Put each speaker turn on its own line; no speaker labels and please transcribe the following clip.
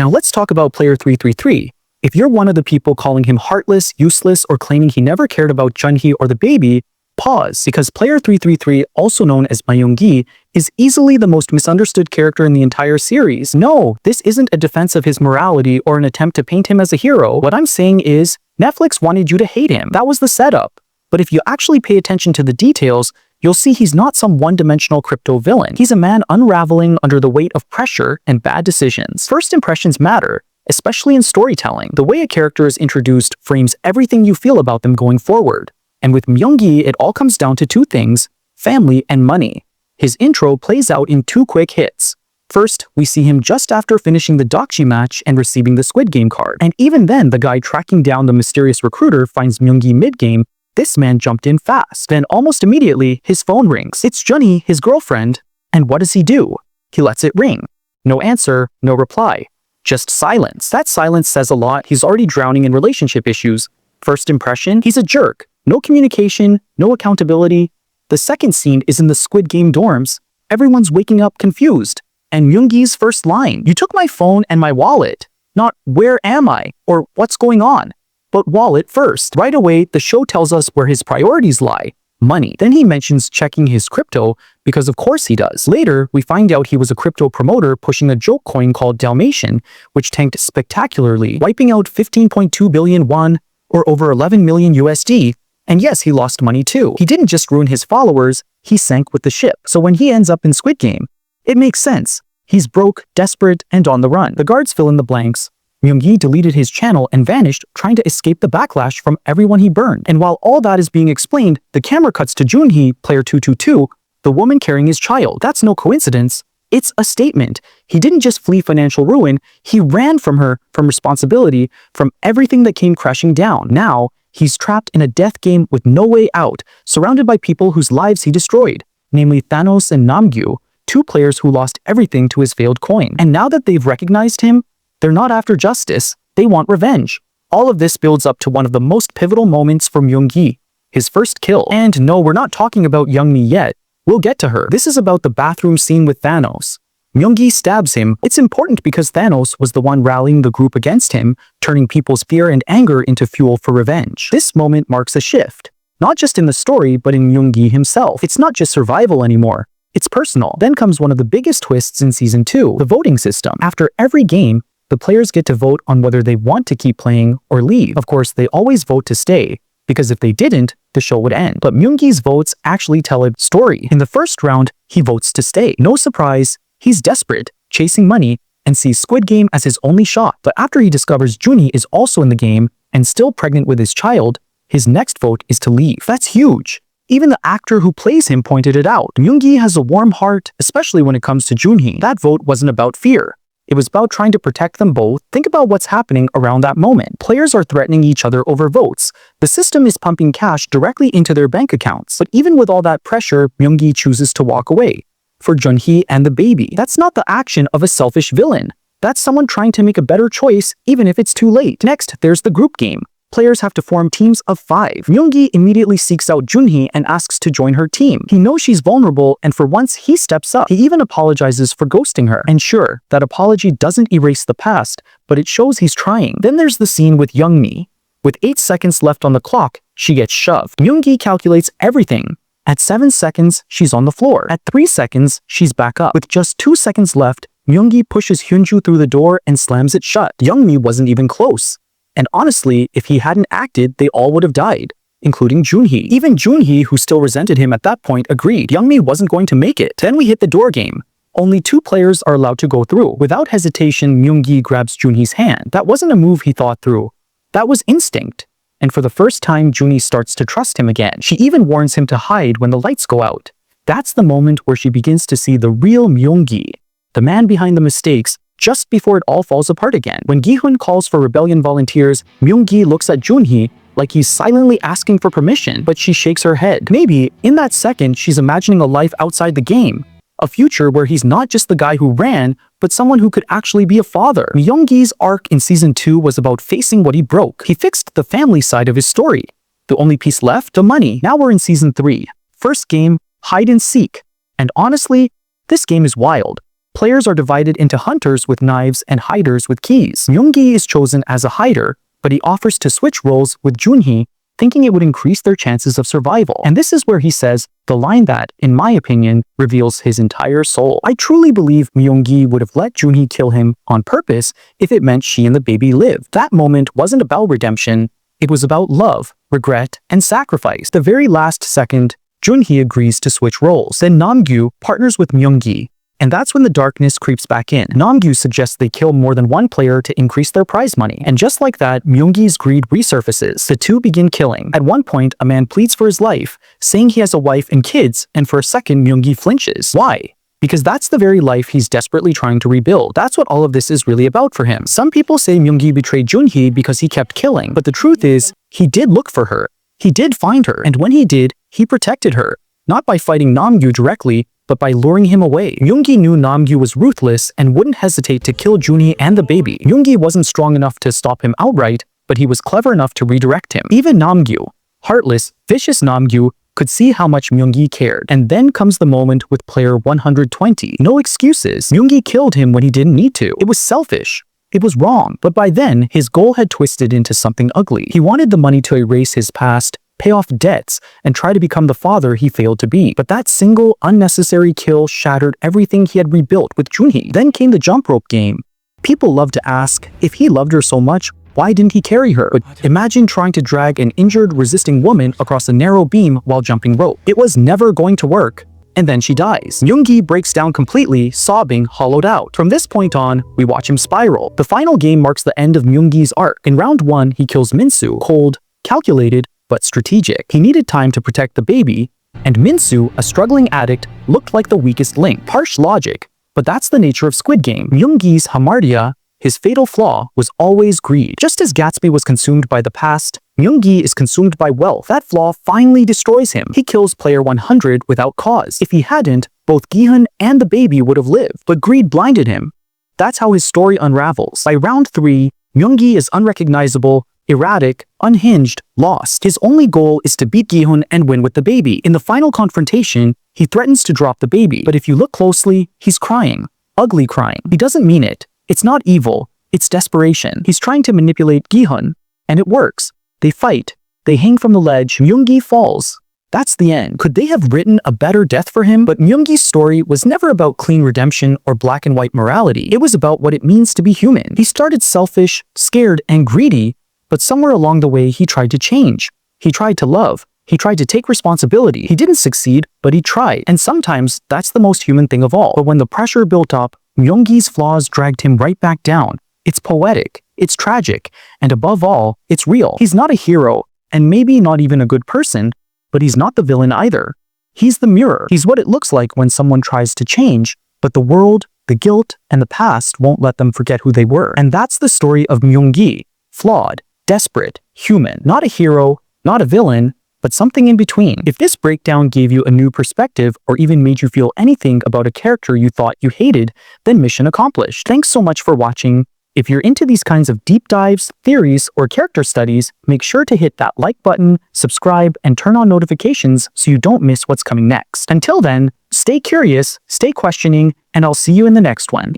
Now let's talk about player 333. If you're one of the people calling him heartless, useless, or claiming he never cared about Junhi or the baby, pause, because player 333, also known as Myung-gi, is easily the most misunderstood character in the entire series. No, this isn't a defense of his morality or an attempt to paint him as a hero. What I'm saying is, Netflix wanted you to hate him. That was the setup. But if you actually pay attention to the details, you'll see he's not some one-dimensional crypto villain. He's a man unraveling under the weight of pressure and bad decisions. First impressions matter, especially in storytelling. The way a character is introduced frames everything you feel about them going forward. And with Myung-gi, it all comes down to two things: family and money. His intro plays out in two quick hits. First, we see him just after finishing the Dokji match and receiving the Squid Game card. And even then, the guy tracking down the mysterious recruiter finds Myung-gi mid-game. This man jumped in fast. Then almost immediately, his phone rings. It's Junhi, his girlfriend. And what does he do? He lets it ring. No answer, no reply. Just silence. That silence says a lot. He's already drowning in relationship issues. First impression, he's a jerk. No communication, no accountability. The second scene is in the Squid Game dorms. Everyone's waking up confused. And Myung-gi's first line, "You took my phone and my wallet." Not "where am I?" or "what's going on?" but "wallet" first. Right away, the show tells us where his priorities lie: money. Then he mentions checking his crypto, because of course he does. Later, we find out he was a crypto promoter pushing a joke coin called Dalmatian, which tanked spectacularly, wiping out 15.2 billion won, or over 11 million USD. And yes, he lost money too. He didn't just ruin his followers, he sank with the ship. So when he ends up in Squid Game, it makes sense. He's broke, desperate, and on the run. The guards fill in the blanks. Myung-gi deleted his channel and vanished, trying to escape the backlash from everyone he burned. And while all that is being explained, the camera cuts to Junhi, player 222, the woman carrying his child. That's no coincidence. It's a statement. He didn't just flee financial ruin, he ran from her, from responsibility, from everything that came crashing down. Now, he's trapped in a death game with no way out, surrounded by people whose lives he destroyed, namely Thanos and Namgyu, two players who lost everything to his failed coin. And now that they've recognized him, they're not after justice, they want revenge. All of this builds up to one of the most pivotal moments for Myung-gi, his first kill. And no, we're not talking about Youngmi yet. We'll get to her. This is about the bathroom scene with Thanos. Myung-gi stabs him. It's important because Thanos was the one rallying the group against him, turning people's fear and anger into fuel for revenge. This moment marks a shift, not just in the story, but in Myung-gi himself. It's not just survival anymore. It's personal. Then comes one of the biggest twists in Season 2, the voting system. After every game, the players get to vote on whether they want to keep playing or leave. Of course, they always vote to stay, because if they didn't, the show would end. But Myung-gi's votes actually tell a story. In the first round, he votes to stay. No surprise, he's desperate, chasing money, and sees Squid Game as his only shot. But after he discovers Junhi is also in the game and still pregnant with his child, his next vote is to leave. That's huge. Even the actor who plays him pointed it out. Myung-gi has a warm heart, especially when it comes to Junhi. That vote wasn't about fear. It was about trying to protect them both. Think about what's happening around that moment. Players are threatening each other over votes. The system is pumping cash directly into their bank accounts. But even with all that pressure, Myung-gi chooses to walk away. For Junhi and the baby. That's not the action of a selfish villain. That's someone trying to make a better choice, even if it's too late. Next, there's the group game. Players have to form teams of 5. Myung-gi immediately seeks out Junhi and asks to join her team. He knows she's vulnerable, and for once, he steps up. He even apologizes for ghosting her. And sure, that apology doesn't erase the past, but it shows he's trying. Then there's the scene with Youngmi. With 8 seconds left on the clock, she gets shoved. Myung-gi calculates everything. At 7 seconds, she's on the floor. At 3 seconds, she's back up. With just 2 seconds left, Myung-gi pushes Hyunju through the door and slams it shut. Youngmi wasn't even close. And honestly, if he hadn't acted, they all would have died, including Junhi. Even Junhi, who still resented him at that point, agreed Youngmi wasn't going to make it. Then we hit the door game. Only 2 players are allowed to go through. Without hesitation, Myung-gi grabs Junhi's hand. That wasn't a move he thought through. That was instinct. And for the first time, Junhi starts to trust him again. She even warns him to hide when the lights go out. That's the moment where she begins to see the real Myung-gi, the man behind the mistakes, just before it all falls apart again. When Gi-hun calls for rebellion volunteers, Myung-gi looks at Junhi like he's silently asking for permission, but she shakes her head. Maybe, in that second, she's imagining a life outside the game. A future where he's not just the guy who ran, but someone who could actually be a father. Myung-gi's arc in Season 2 was about facing what he broke. He fixed the family side of his story. The only piece left, the money. Now we're in Season 3. First game, hide and seek. And honestly, this game is wild. Players are divided into hunters with knives and hiders with keys. Myung-gi is chosen as a hider, but he offers to switch roles with Junhi, thinking it would increase their chances of survival. And this is where he says the line that, in my opinion, reveals his entire soul. I truly believe Myung-gi would have let Junhi kill him on purpose if it meant she and the baby lived. That moment wasn't about redemption, it was about love, regret, and sacrifice. The very last second, Junhi agrees to switch roles. Then Namgyu partners with Myung-gi, and that's when the darkness creeps back in. Namgyu suggests they kill more than one player to increase their prize money. And just like that, Myung-gi's greed resurfaces. The two begin killing. At one point, a man pleads for his life, saying he has a wife and kids, and for a second, Myung-gi flinches. Why? Because that's the very life he's desperately trying to rebuild. That's what all of this is really about for him. Some people say Myung-gi betrayed Junhi because he kept killing, but the truth is, he did look for her. He did find her, and when he did, he protected her. Not by fighting Namgyu directly, but by luring him away. Myung-gi knew Namgyu was ruthless and wouldn't hesitate to kill Junhi and the baby. Myung-gi wasn't strong enough to stop him outright, but he was clever enough to redirect him. Even Namgyu, heartless, vicious Namgyu, could see how much Myung-gi cared. And then comes the moment with player 120. No excuses. Myung-gi killed him when he didn't need to. It was selfish. It was wrong. But by then, his goal had twisted into something ugly. He wanted the money to erase his past, pay off debts, and try to become the father he failed to be. But that single, unnecessary kill shattered everything he had rebuilt with Junhi. Then came the jump rope game. People love to ask, if he loved her so much, why didn't he carry her? But imagine trying to drag an injured, resisting woman across a narrow beam while jumping rope. It was never going to work. And then she dies. Myung-gi breaks down completely, sobbing, hollowed out. From this point on, we watch him spiral. The final game marks the end of Myung-gi's arc. In round 1, he kills Minsu, cold, calculated, but strategic. He needed time to protect the baby, and Minsu, a struggling addict, looked like the weakest link. Harsh logic, but that's the nature of Squid Game. Myung-gi's hamartia, his fatal flaw, was always greed. Just as Gatsby was consumed by the past, Myung-gi is consumed by wealth. That flaw finally destroys him. He kills player 100 without cause. If he hadn't, both Gi-hun and the baby would have lived. But greed blinded him. That's how his story unravels. By round 3, Myung-gi is unrecognizable, erratic, unhinged, lost. His only goal is to beat Gi-hun and win with the baby. In the final confrontation, he threatens to drop the baby. But if you look closely, he's crying. Ugly crying. He doesn't mean it. It's not evil. It's desperation. He's trying to manipulate Gi-hun, and it works. They fight. They hang from the ledge. Myung-gi falls. That's the end. Could they have written a better death for him? But Myung-gi's story was never about clean redemption or black and white morality. It was about what it means to be human. He started selfish, scared, and greedy, but somewhere along the way he tried to change. He tried to love. He tried to take responsibility. He didn't succeed, but he tried. And sometimes that's the most human thing of all. But when the pressure built up, Myung-gi's flaws dragged him right back down. It's poetic, it's tragic, and above all, it's real. He's not a hero, and maybe not even a good person, but he's not the villain either. He's the mirror. He's what it looks like when someone tries to change, but the world, the guilt, and the past won't let them forget who they were. And that's the story of Myung-gi. Flawed, desperate, human. Not a hero, not a villain, but something in between. If this breakdown gave you a new perspective or even made you feel anything about a character you thought you hated, then mission accomplished. Thanks so much for watching. If you're into these kinds of deep dives, theories, or character studies, make sure to hit that like button, subscribe, and turn on notifications so you don't miss what's coming next. Until then, stay curious, stay questioning, and I'll see you in the next one.